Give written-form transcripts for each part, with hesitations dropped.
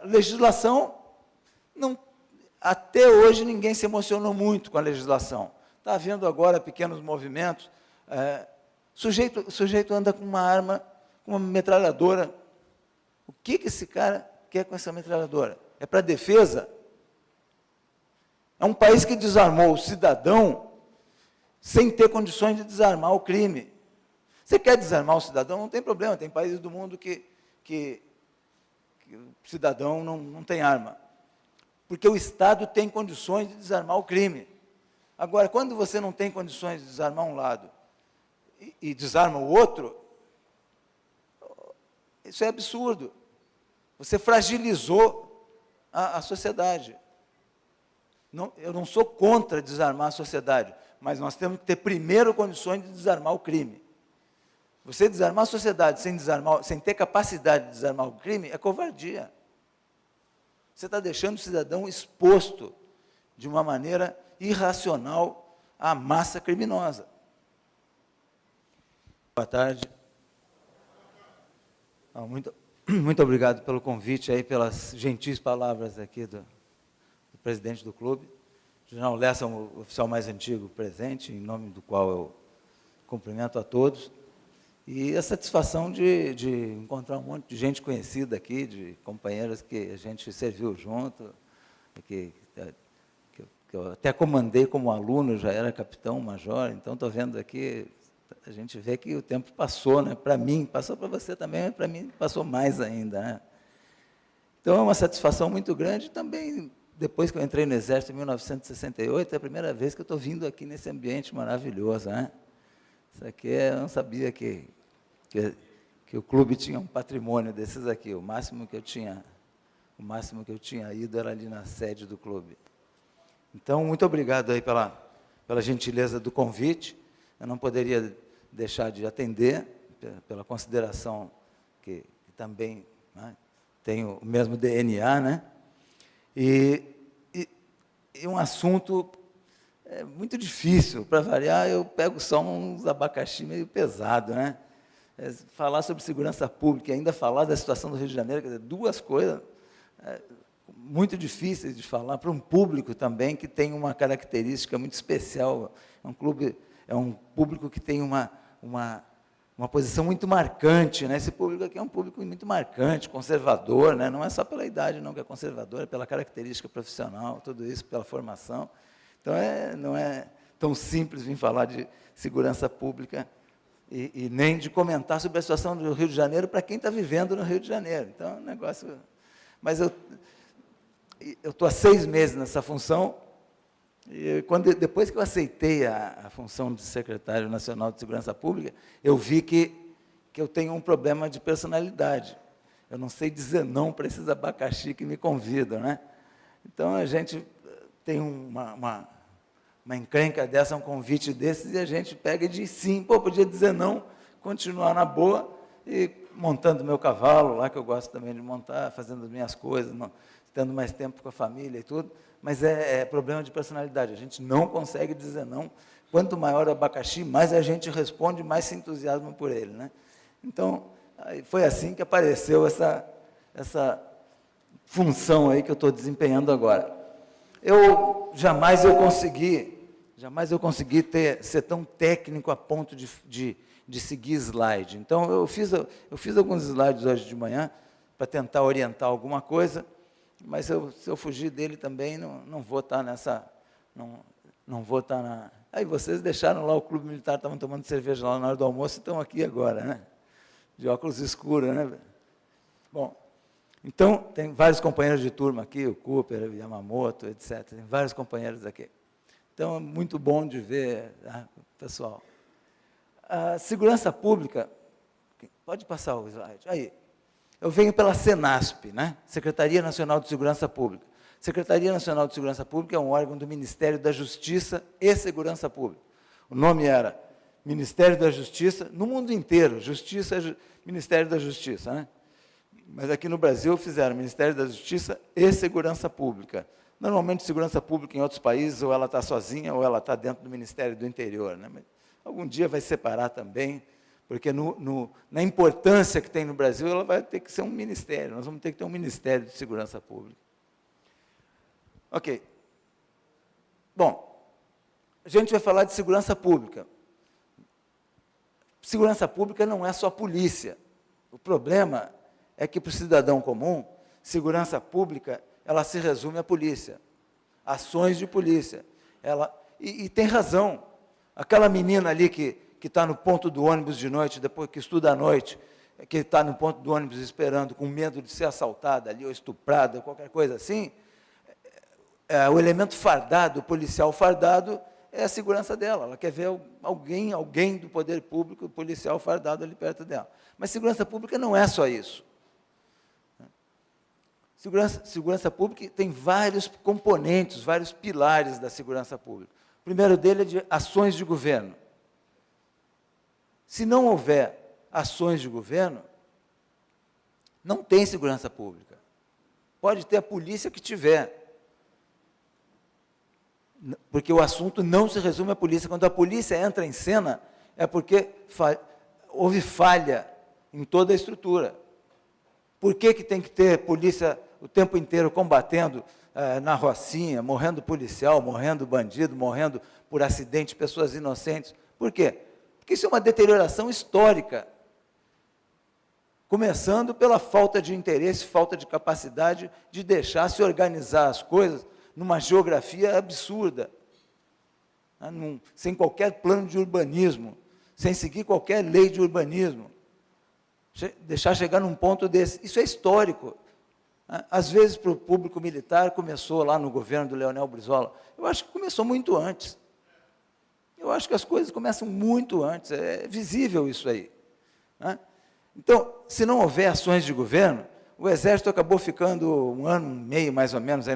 Legislação, até hoje ninguém se emocionou muito com a legislação. Está havendo agora pequenos movimentos. O sujeito anda com uma arma, com uma metralhadora. O que esse cara quer com essa metralhadora? É para defesa? É um país que desarmou o cidadão sem ter condições de desarmar o crime. Você quer desarmar o cidadão? Não tem problema. Tem países do mundo que o cidadão não tem arma. Porque o Estado tem condições de desarmar o crime. Agora, quando você não tem condições de desarmar um lado e desarma o outro, isso é absurdo. Você fragilizou a sociedade. Eu não sou contra desarmar a sociedade, mas nós temos que ter primeiro condições de desarmar o crime. Você desarmar a sociedade sem ter capacidade de desarmar o crime é covardia. Você está deixando o cidadão exposto de uma maneira irracional à massa criminosa. Boa tarde. Muito obrigado pelo convite, aí, pelas gentis palavras aqui do presidente do clube. O general Lessa é o oficial mais antigo presente, em nome do qual eu cumprimento a todos. E a satisfação de encontrar um monte de gente conhecida aqui, de companheiros que a gente serviu junto, que eu até comandei como aluno, já era capitão, major, então estou vendo aqui, a gente vê que o tempo passou, né? Para mim, passou para você também, mas para mim passou mais ainda, né? Então é uma satisfação muito grande. Também, depois que eu entrei no Exército em 1968, é a primeira vez que eu estou vindo aqui nesse ambiente maravilhoso, né? Isso aqui eu não sabia que o clube tinha um patrimônio desses aqui. O máximo que eu tinha ido era ali na sede do clube. Então, muito obrigado aí pela gentileza do convite. Eu não poderia deixar de atender, pela consideração que também, né, tem o mesmo DNA, né? E um assunto muito difícil. Para variar, eu pego só uns abacaxi meio pesado, né? Falar sobre segurança pública e ainda falar da situação do Rio de Janeiro, quer dizer, duas coisas muito difíceis de falar para um público também que tem uma característica muito especial. É um público que tem uma posição muito marcante, né? Esse público aqui é um público muito marcante, conservador, né? Não é só pela idade, não, que é conservador, é pela característica profissional, tudo isso, pela formação. Então, não é tão simples vir falar de segurança pública e nem de comentar sobre a situação do Rio de Janeiro para quem está vivendo no Rio de Janeiro. Então, é um negócio... Mas eu estou há 6 meses nessa função, e depois que eu aceitei a função de secretário nacional de Segurança Pública, eu vi que eu tenho um problema de personalidade. Eu não sei dizer não para esses abacaxi que me convidam, né? Então, a gente tem uma encrenca dessa, um convite desses, e a gente pega e diz sim. Podia dizer não, continuar na boa, e montando meu cavalo lá, que eu gosto também de montar, fazendo as minhas coisas, tendo mais tempo com a família e tudo, mas é problema de personalidade. A gente não consegue dizer não. Quanto maior o abacaxi, mais a gente responde, mais se entusiasma por ele, né? Então, foi assim que apareceu essa função aí que eu estou desempenhando agora. Jamais eu consegui ser tão técnico a ponto de seguir slide. Então, eu fiz alguns slides hoje de manhã para tentar orientar alguma coisa, mas se eu fugir dele também, não vou estar nessa... Não vou estar na... Aí vocês deixaram lá o clube militar, estavam tomando cerveja lá na hora do almoço e estão aqui agora, né? De óculos escuros, né? Bom, então, tem vários companheiros de turma aqui, o Cooper, o Yamamoto, etc. Tem vários companheiros aqui. Então, é muito bom de ver, pessoal. A segurança pública, pode passar o slide, aí, eu venho pela Senasp, né? Secretaria Nacional de Segurança Pública. Secretaria Nacional de Segurança Pública é um órgão do Ministério da Justiça e Segurança Pública. O nome era Ministério da Justiça, no mundo inteiro, Justiça é Ministério da Justiça, né? Mas aqui no Brasil fizeram Ministério da Justiça e Segurança Pública. Normalmente, segurança pública em outros países, ou ela está sozinha, ou ela está dentro do Ministério do Interior, né? Mas algum dia vai separar também, porque na importância que tem no Brasil, ela vai ter que ser um ministério, nós vamos ter que ter um Ministério de Segurança Pública. Ok. Bom, a gente vai falar de segurança pública. Segurança pública não é só polícia. O problema é que, para o cidadão comum, segurança pública, ela se resume à polícia, ações de polícia. E tem razão. Aquela menina ali que está no ponto do ônibus de noite, depois que estuda à noite, que está no ponto do ônibus esperando, com medo de ser assaltada ali, ou estuprada, qualquer coisa assim, o elemento fardado, o policial fardado, é a segurança dela. Ela quer ver alguém do poder público, o policial fardado ali perto dela. Mas segurança pública não é só isso. Segurança pública tem vários componentes, vários pilares da segurança pública. O primeiro dele é de ações de governo. Se não houver ações de governo, não tem segurança pública. Pode ter a polícia que tiver, porque o assunto não se resume à polícia. Quando a polícia entra em cena, é porque houve falha em toda a estrutura. Por que tem que ter polícia o tempo inteiro combatendo na rocinha, morrendo policial, morrendo bandido, morrendo por acidente, pessoas inocentes? Por quê? Porque isso é uma deterioração histórica, começando pela falta de interesse, falta de capacidade de deixar se organizar as coisas numa geografia absurda, sem qualquer plano de urbanismo, sem seguir qualquer lei de urbanismo, deixar chegar num ponto desse. Isso é histórico. Às vezes, para o público militar, começou lá no governo do Leonel Brizola. Eu acho que começou muito antes. Eu acho que as coisas começam muito antes, é visível isso aí. Então, se não houver ações de governo, o Exército acabou ficando 1 ano e meio, mais ou menos, aí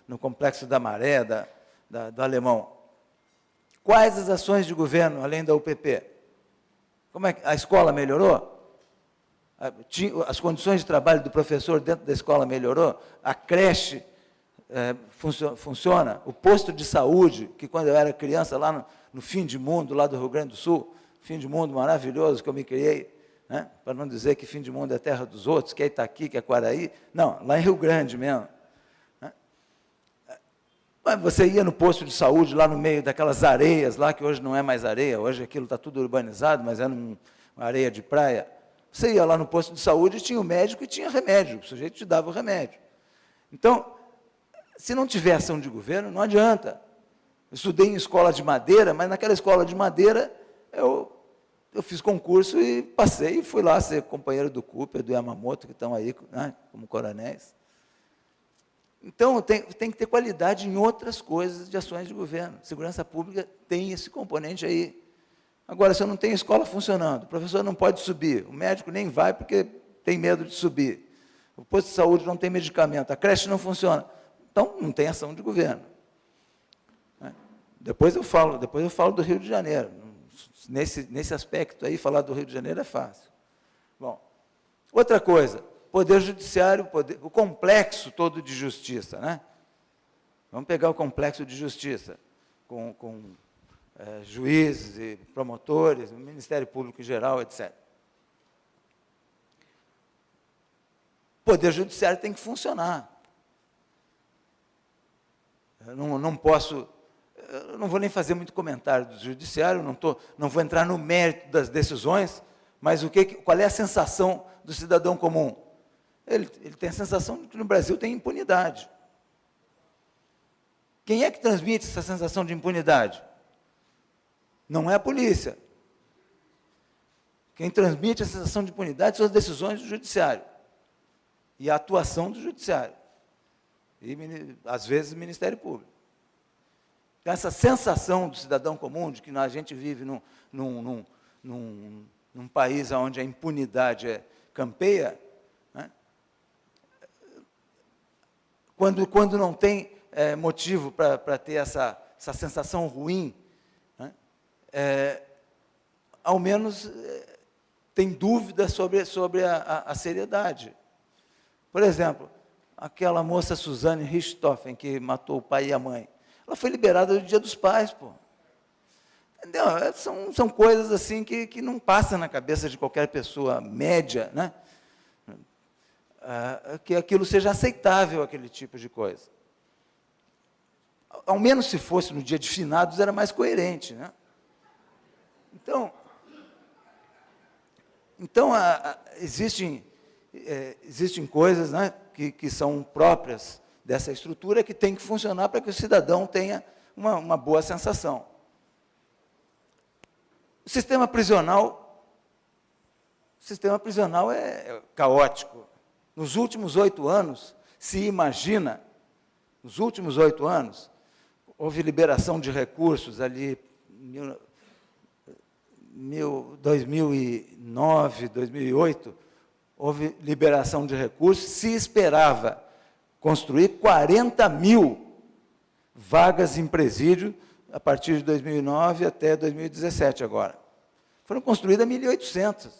no Complexo da Maré, do Alemão. Quais as ações de governo, além da UPP? Como é que a escola melhorou? As condições de trabalho do professor dentro da escola melhorou? A creche funciona? O posto de saúde, que quando eu era criança, lá no fim de mundo, lá do Rio Grande do Sul, fim de mundo maravilhoso que eu me criei, para não dizer que fim de mundo é terra dos outros, que é Itaqui, que é Quaraí, não, lá em Rio Grande mesmo. Você ia no posto de saúde, lá no meio daquelas areias, lá que hoje não é mais areia, hoje aquilo está tudo urbanizado, mas era uma areia de praia. Você ia lá no posto de saúde e tinha o médico e tinha remédio, o sujeito te dava o remédio. Então, se não tiver ação de governo, não adianta. Eu estudei em escola de madeira, mas naquela escola de madeira, eu fiz concurso e passei, e fui lá ser companheiro do Cooper, do Yamamoto, que estão aí, como coronéis. Então, tem que ter qualidade em outras coisas de ações de governo. Segurança pública tem esse componente aí. Agora, se eu não tenho escola funcionando, o professor não pode subir, o médico nem vai porque tem medo de subir, o posto de saúde não tem medicamento, a creche não funciona, então não tem ação de governo. Depois eu falo do Rio de Janeiro. Nesse aspecto aí, falar do Rio de Janeiro é fácil. Bom, outra coisa, Poder Judiciário, o complexo todo de justiça, Vamos pegar o complexo de justiça, com juízes e promotores, o Ministério Público em geral, etc. O Poder Judiciário tem que funcionar. Eu não vou nem fazer muito comentário do Judiciário, não vou entrar no mérito das decisões, mas qual é a sensação do cidadão comum? Ele tem a sensação de que no Brasil tem impunidade. Quem é que transmite essa sensação de impunidade? Não é a polícia. Quem transmite a sensação de impunidade são as decisões do Judiciário e a atuação do Judiciário. E, às vezes, o Ministério Público. Então, essa sensação do cidadão comum de que a gente vive num país onde a impunidade campeia, quando não tem motivo para ter essa sensação ruim, ao menos tem dúvida sobre a seriedade. Por exemplo, aquela moça Suzane Richthofen, que matou o pai e a mãe, ela foi liberada no Dia dos Pais, pô. Entendeu? São coisas assim que não passam na cabeça de qualquer pessoa média, né? Que aquilo seja aceitável, aquele tipo de coisa. Ao menos se fosse no dia de finados, era mais coerente, né? Então existem coisas, né, que são próprias dessa estrutura, que tem que funcionar para que o cidadão tenha uma boa sensação. O sistema prisional é caótico. Nos últimos 8 anos, se imagina, nos últimos 8 anos, houve liberação de recursos ali, 2009, 2008, houve liberação de recursos, se esperava construir 40 mil vagas em presídio a partir de 2009 até 2017 agora. Foram construídas 1.800.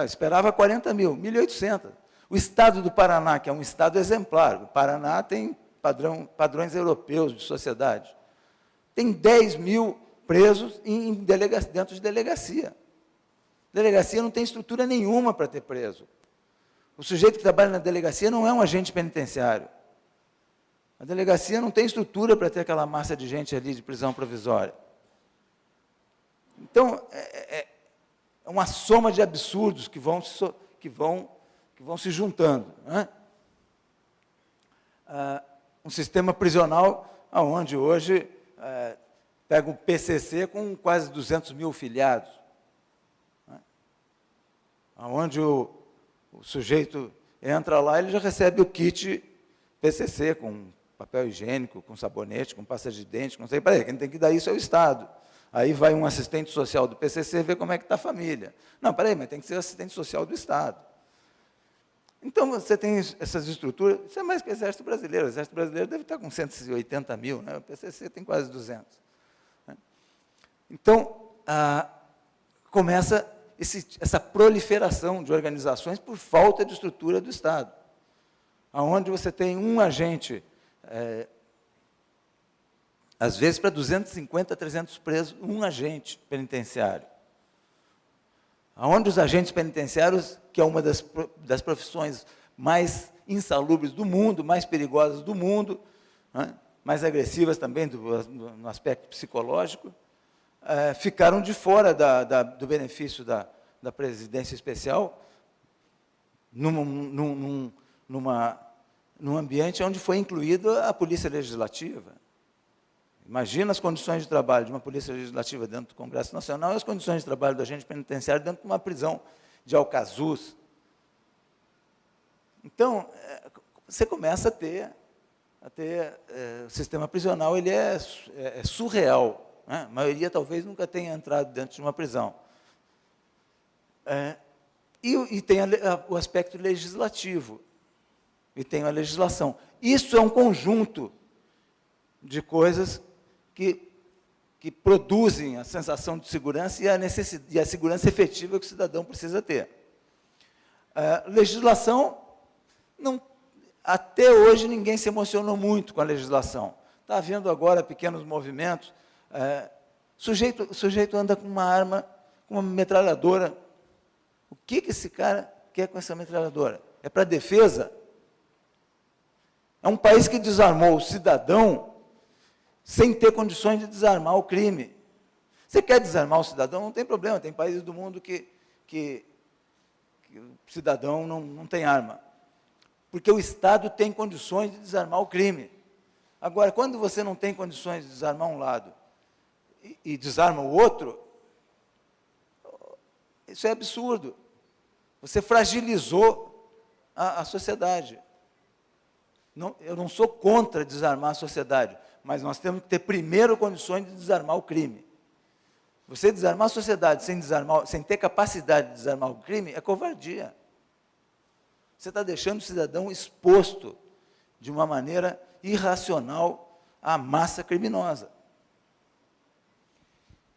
Esperava 40 mil, 1.800. O estado do Paraná, que é um estado exemplar, o Paraná tem padrões europeus de sociedade, tem 10 mil presos dentro de delegacia. Delegacia não tem estrutura nenhuma para ter preso. O sujeito que trabalha na delegacia não é um agente penitenciário. A delegacia não tem estrutura para ter aquela massa de gente ali de prisão provisória. Então, é uma soma de absurdos que vão se juntando, né? Um sistema prisional onde hoje pega um PCC com quase 200 mil filiados, né? Onde o sujeito entra lá, ele já recebe o kit PCC, com papel higiênico, com sabonete, com pasta de dente, não sei, quem tem que dar isso é o Estado. Aí vai um assistente social do PCC ver como é que está a família. Não, mas tem que ser assistente social do Estado. Então, você tem essas estruturas, isso é mais que o Exército Brasileiro. O Exército Brasileiro deve estar com 180 mil, né? O PCC tem quase 200. Né? Então, começa essa proliferação de organizações por falta de estrutura do Estado, onde você tem um agente, às vezes para 250, 300 presos, um agente penitenciário. Onde os agentes penitenciários, que é uma das profissões mais insalubres do mundo, mais perigosas do mundo, né, mais agressivas também no aspecto psicológico, ficaram de fora do benefício da presidência especial, num ambiente onde foi incluída a polícia legislativa. Imagina as condições de trabalho de uma polícia legislativa dentro do Congresso Nacional e as condições de trabalho do agente penitenciário dentro de uma prisão de Alcazuz. Então, você começa a ter o sistema prisional, ele é surreal, né? A maioria talvez nunca tenha entrado dentro de uma prisão. E tem o aspecto legislativo, e tem a legislação. Isso é um conjunto de coisas que produzem a sensação de segurança e a segurança efetiva que o cidadão precisa ter. Legislação, até hoje ninguém se emocionou muito com a legislação. Está havendo agora pequenos movimentos. O sujeito anda com uma arma, com uma metralhadora. O que esse cara quer com essa metralhadora? É para defesa? É um país que desarmou o cidadão sem ter condições de desarmar o crime. Você quer desarmar o cidadão? Não tem problema, tem países do mundo que o cidadão não tem arma. Porque o Estado tem condições de desarmar o crime. Agora, quando você não tem condições de desarmar um lado e desarma o outro, isso é absurdo. Você fragilizou a sociedade. Eu não sou contra desarmar a sociedade, mas nós temos que ter primeiro condições de desarmar o crime. Você desarmar a sociedade sem ter capacidade de desarmar o crime é covardia. Você está deixando o cidadão exposto de uma maneira irracional à massa criminosa.